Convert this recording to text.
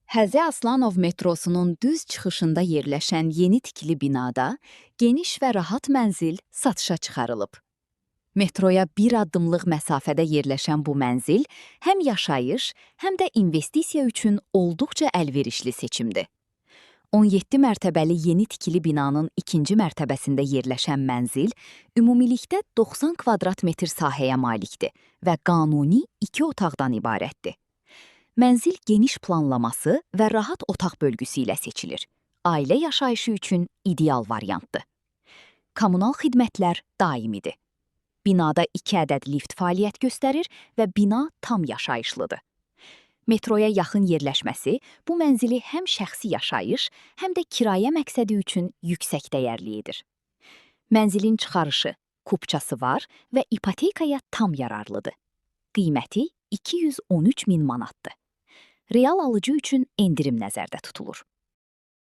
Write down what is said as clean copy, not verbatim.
Həzi Aslanov metrosunun düz çıxışında yerləşən yeni tikili binada geniş və rahat mənzil satışa çıxarılıb. Metroya bir addımlıq məsafədə yerləşən bu mənzil həm yaşayış, həm də investisiya üçün olduqca əlverişli seçimdir. 17 mərtəbəli yeni tikili binanın ikinci mərtəbəsində yerləşən mənzil ümumilikdə 90 kvadrat metr sahəyə malikdir və qanuni 2 otaqdan ibarətdir. Mənzil geniş planlaması və rahat otaq bölgüsü ilə seçilir. Ailə yaşayışı üçün ideal variantdır. Kommunal xidmətlər daimidir. Binada 2 ədəd lift fəaliyyət göstərir və bina tam yaşayışlıdır. Metroya yaxın yerləşməsi bu mənzili həm şəxsi yaşayış, həm də kirayə məqsədi üçün yüksək dəyərli edir. Mənzilin çıxarışı, kupçası var və ipotekaya tam yararlıdır. Qiyməti 213 min manatdır. Real alıcı üçün endirim nəzərdə tutulur.